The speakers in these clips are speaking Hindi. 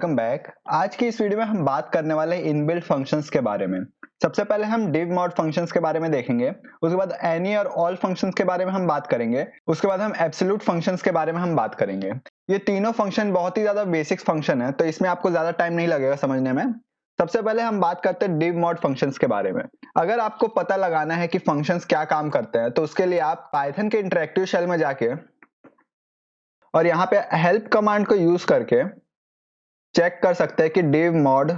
Welcome back. आज की इस वीडियो में हम बात करने वाले हैं इनबिल्ट फंक्शंस के बारे में। सबसे पहले हम div mod फंक्शंस के बारे में देखेंगे, उसके बाद any और all फंक्शंस के बारे में हम बात करेंगे, उसके बाद हम एब्सोल्यूट फंक्शंस के बारे में हम बात करेंगे। ये तीनों फंक्शन बहुत ही ज्यादा बेसिक फंक्शन है, तो इसमें आपको ज्यादा टाइम नहीं लगेगा समझने में। सबसे पहले हम बात करते हैं div mod फंक्शंस के बारे में। अगर आपको पता लगाना है कि फंक्शंस क्या काम करते हैं, तो उसके लिए आप पाइथन के इंटरेक्टिव शेल में जाके और यहाँ पे हेल्प कमांड को यूज करके चेक कर सकते हैं कि div mod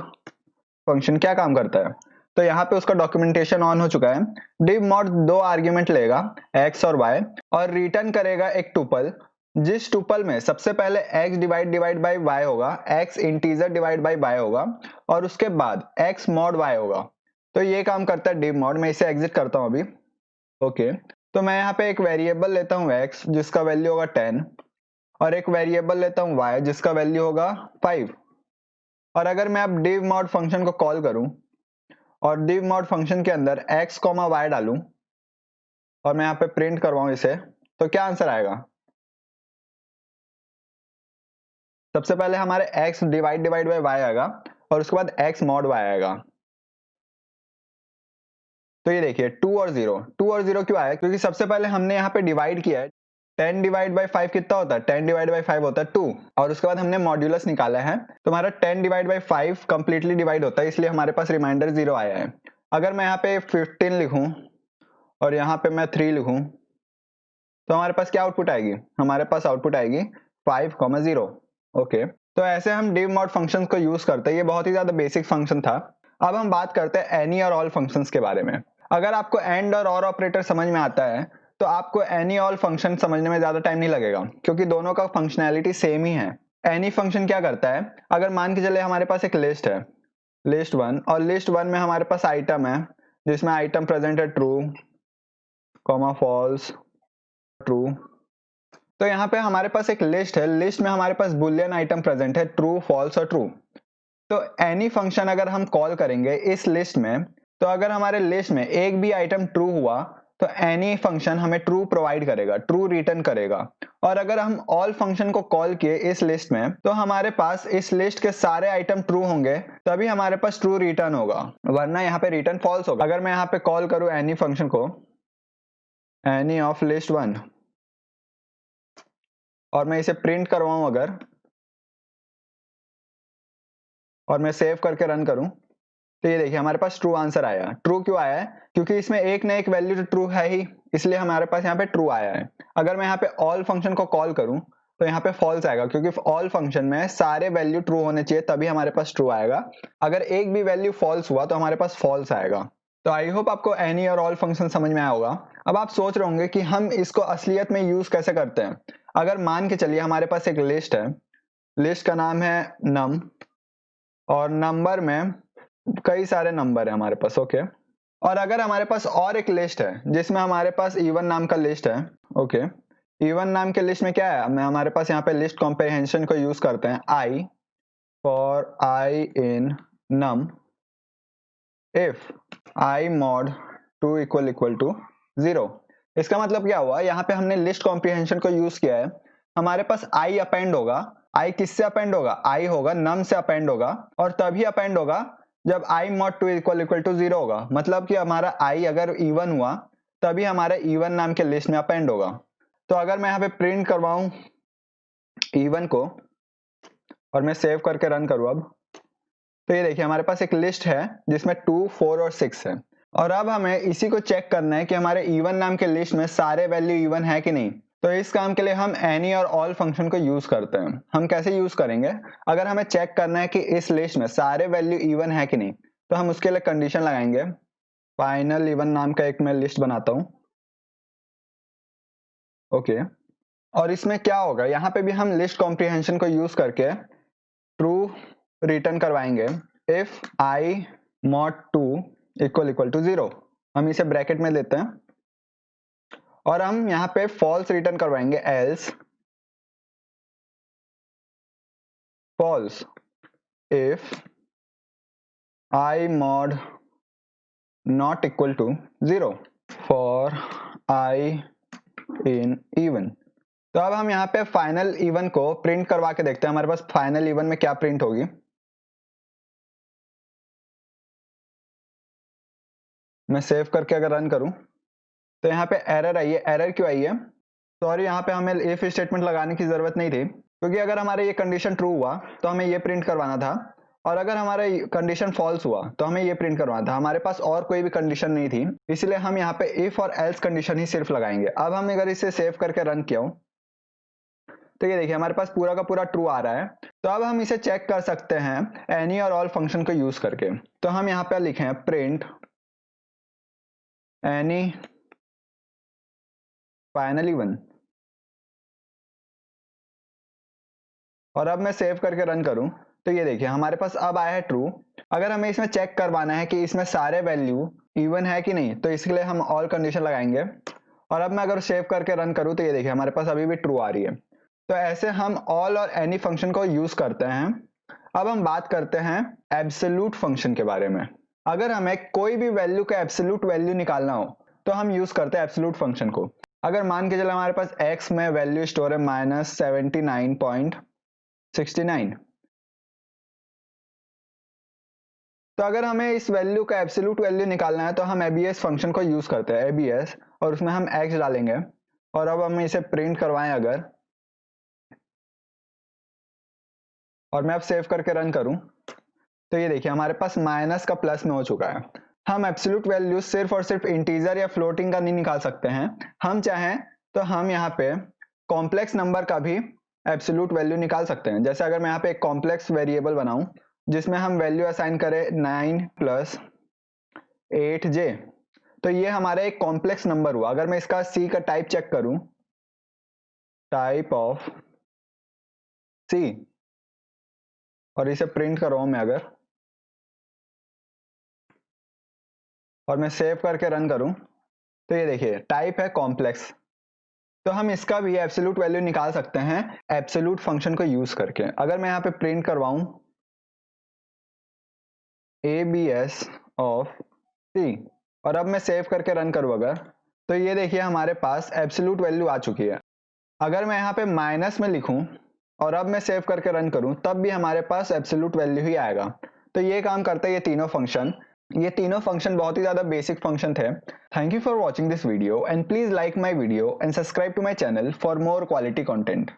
फंक्शन क्या काम करता है। तो यहाँ पे उसका डॉक्यूमेंटेशन ऑन हो चुका है। div mod दो आर्ग्यूमेंट लेगा, x और y, और रिटर्न करेगा एक टुपल, जिस टुपल में सबसे पहले x डिवाइड बाय y होगा, x integer divide by y होगा, और उसके बाद x mod y होगा। तो ये काम करता है div mod। मैं इसे एग्जिट करता हूँ अभी। ओके, तो मैं यहाँ पे एक वेरिएबल लेता हूँ x जिसका वैल्यू होगा 10, और एक वेरिएबल लेता हूँ y जिसका वैल्यू होगा 5। और अगर मैं अब div mod फंक्शन को कॉल करूं और div mod फंक्शन के अंदर x, y डालूं और मैं यहाँ पे प्रिंट करवाऊं इसे, तो क्या आंसर आएगा? सबसे पहले हमारे x डिवाइड बाय y आएगा और उसके बाद x mod y आएगा। तो ये देखिए 2 और 0 क्यों आया? क्योंकि सबसे पहले हमने यहाँ पे डिवाइड किया है। 10 डिवाइड बाय 5 कितना होता है? 10 डिवाइड बाय 5 होता है 2, और उसके बाद हमने मॉड्यूलस निकाला है, तो हमारा 10 डिवाइड बाय 5 कंप्लीटली डिवाइड होता है, इसलिए हमारे पास रिमाइंडर 0 आया है। अगर मैं यहाँ पे 15 लिखूं और यहाँ पे मैं 3 लिखूं, तो हमारे पास क्या आउटपुट आएगी? हमारे पास आउटपुट आएगी 5,0। ओके, तो ऐसे हम div mod फंक्शंस को यूज करते हैं। ये बहुत ही ज्यादा बेसिक फंक्शन था। अब हम बात करते हैं any और all फंक्शंस के बारे में। अगर आपको एंड और ऑपरेटर समझ में आता है, तो आपको any all फंक्शन समझने में ज्यादा टाइम नहीं लगेगा, क्योंकि दोनों का फंक्शनैलिटी सेम ही है। any फंक्शन क्या करता है? अगर मान के चले हमारे पास एक लिस्ट है, लिस्ट 1, और लिस्ट 1 में हमारे पास आइटम है, जिसमें आइटम प्रेजेंट है ट्रू, फॉल्स, ट्रू। तो यहाँ पे हमारे पास एक लिस्ट है, लिस्ट में हमारे पास बुलियन आइटम प्रेजेंट है, ट्रू, फॉल्स और ट्रू। तो एनी फंक्शन अगर हम कॉल करेंगे इस लिस्ट में, तो अगर हमारे लिस्ट में एक भी आइटम ट्रू हुआ, तो एनी फंक्शन हमें ट्रू प्रोवाइड करेगा, ट्रू रिटर्न करेगा। और अगर हम ऑल फंक्शन को कॉल किए इस लिस्ट में, तो हमारे पास इस लिस्ट के सारे आइटम ट्रू होंगे, तभी हमारे पास ट्रू रिटर्न होगा, वरना यहाँ पे रिटर्न फॉल्स होगा। अगर मैं यहाँ पे कॉल करूं एनी फंक्शन को, एनी ऑफ लिस्ट 1, और मैं इसे प्रिंट करवाऊं अगर, और मैं सेव करके रन करूं, तो ये देखिए हमारे पास ट्रू आंसर आया। ट्रू क्यों आया है? क्योंकि इसमें एक ना एक वैल्यू तो ट्रू है ही, इसलिए हमारे पास यहाँ पे ट्रू आया है। अगर मैं यहाँ पे ऑल फंक्शन को कॉल करूं, तो यहाँ पे फॉल्स आएगा, क्योंकि ऑल फंक्शन में सारे वैल्यू ट्रू होने चाहिए, तभी हमारे पास ट्रू आएगा। अगर एक भी वैल्यू फॉल्स हुआ, तो हमारे पास फॉल्स आएगा। तो आई होप आपको एनी और ऑल फंक्शन समझ में आया होगा। अब आप सोच रहे होंगे कि हम इसको असलियत में यूज कैसे करते हैं। अगर मान के चलिए हमारे पास एक लिस्ट है, लिस्ट का नाम है num, और नंबर में कई सारे नंबर है हमारे पास। ओके, और अगर हमारे पास और एक लिस्ट है जिसमें हमारे पास इवन नाम का लिस्ट है। ओके, इवन नाम के लिस्ट में क्या है? हमारे पास यहाँ पे लिस्ट कॉम्प्रिहेंशन को यूज करते हैं, I for I in num if I mod 2 equal to 0। इसका मतलब क्या हुआ? यहाँ पे हमने लिस्ट कॉम्प्रिहेंशन को यूज किया है। हमारे पास आई अपेंड होगा। आई किससे अपेंड होगा? आई होगा num से अपेंड होगा, और तभी अपेंड होगा जब आई mod 2 इक्वल टू 0 होगा। मतलब कि हमारा आई अगर इवन हुआ, तभी हमारा इवन नाम के लिस्ट में अपेंड होगा। तो अगर मैं यहाँ पे प्रिंट करवाऊं इवन को, और मैं सेव करके रन करूं अब, तो ये देखिए हमारे पास एक लिस्ट है जिसमें 2, 4 और 6 है। और अब हमें इसी को चेक करना है कि हमारे इवन नाम के लिस्ट में सारे वैल्यू इवन है कि नहीं। तो इस काम के लिए हम एनी और ऑल फंक्शन को यूज करते हैं। हम कैसे यूज करेंगे? अगर हमें चेक करना है कि इस लिस्ट में सारे वैल्यू इवन है कि नहीं, तो हम उसके लिए कंडीशन लगाएंगे। फाइनल इवन नाम का एक मैं लिस्ट बनाता हूं। ओके, और इसमें क्या होगा? यहाँ पे भी हम लिस्ट कॉम्प्रिहेंशन को यूज करके ट्रू रिटर्न करवाएंगे if I mod 2 equal to 0। हम इसे ब्रैकेट में लेते हैं, और हम यहाँ पे फॉल्स रिटर्न करवाएंगे else false if I mod not equal to 0 for I in even. तो अब हम यहाँ पे फाइनल इवन को प्रिंट करवा के देखते हैं हमारे पास फाइनल इवन में क्या प्रिंट होगी। मैं सेव करके अगर रन करूं तो यहाँ पे एरर आई है। एरर क्यों आई है? सॉरी, यहाँ पे हमें इफ स्टेटमेंट लगाने की जरूरत नहीं थी, क्योंकि अगर हमारा ये कंडीशन ट्रू हुआ तो हमें ये प्रिंट करवाना था, और अगर हमारा कंडीशन फॉल्स हुआ तो हमें ये प्रिंट करवाना था। हमारे पास और कोई भी कंडीशन नहीं थी, इसलिए हम यहाँ पे इफ और एल्स कंडीशन ही सिर्फ लगाएंगे। अब हम अगर इसे सेव करके रन किया हूं तो ये देखिए हमारे पास पूरा का पूरा ट्रू आ रहा है। तो अब हम इसे चेक कर सकते हैं एनी और ऑल फंक्शन को यूज करके। तो हम यहाँ पे लिखे प्रिंट एनी फाइनल इवन, और अब मैं सेव करके रन करूं तो ये देखिए हमारे पास अब आया है ट्रू। अगर हमें इसमें चेक करवाना है कि इसमें सारे वैल्यू इवन है कि नहीं, तो इसके लिए हम ऑल कंडीशन लगाएंगे। और अब मैं अगर सेव करके रन करूं तो ये देखिए हमारे पास अभी भी ट्रू आ रही है। तो ऐसे हम ऑल और एनी फंक्शन को यूज करते हैं। अब हम बात करते हैं एब्सोल्यूट फंक्शन के बारे में। अगर हमें कोई भी वैल्यू का एब्सोल्यूट वैल्यू निकालना हो तो हम यूज करते हैं एब्सोल्यूट फंक्शन को। अगर मान के चले हमारे पास x में वैल्यू स्टोर है -79.69, तो अगर हमें इस वैल्यू का एब्सोल्यूट वैल्यू निकालना है तो हम abs फंक्शन को यूज करते हैं, abs, और उसमें हम x डालेंगे। और अब हम इसे प्रिंट करवाएं अगर, और मैं अब सेव करके रन करूं तो ये देखिए हमारे पास माइनस का प्लस में हो चुका है। हम एब्सोल्यूट वैल्यू सिर्फ और सिर्फ इंटीजर या फ्लोटिंग का नहीं निकाल सकते हैं, हम चाहें तो हम यहाँ पे कॉम्प्लेक्स नंबर का भी एब्सोल्यूट वैल्यू निकाल सकते हैं। जैसे अगर मैं यहाँ पे एक कॉम्प्लेक्स वेरिएबल बनाऊं जिसमें हम वैल्यू असाइन करें 9 + 8j, तो ये हमारा एक कॉम्प्लेक्स नंबर हुआ। अगर मैं इसका c का टाइप चेक करूं, टाइप ऑफ c, और इसे प्रिंट करवाऊं मैं अगर, और मैं सेव करके रन करूं तो ये देखिए टाइप है कॉम्प्लेक्स। तो हम इसका भी एब्सोल्यूट वैल्यू निकाल सकते हैं एब्सोल्यूट फंक्शन को यूज करके। अगर मैं यहाँ पे प्रिंट करवाऊं abs ऑफ c, और अब मैं सेव करके रन करूं अगर, तो ये देखिए हमारे पास एब्सोल्यूट वैल्यू आ चुकी है। अगर मैं यहाँ पे माइनस में लिखूं और अब मैं सेव करके रन करूं तब भी हमारे पास एब्सोल्यूट वैल्यू ही आएगा। तो ये काम करता है ये तीनों फंक्शन। ये तीनों फंक्शन बहुत ही ज्यादा बेसिक फंक्शन थे। Thank you for watching this video and please like my video and subscribe to my channel for more quality content.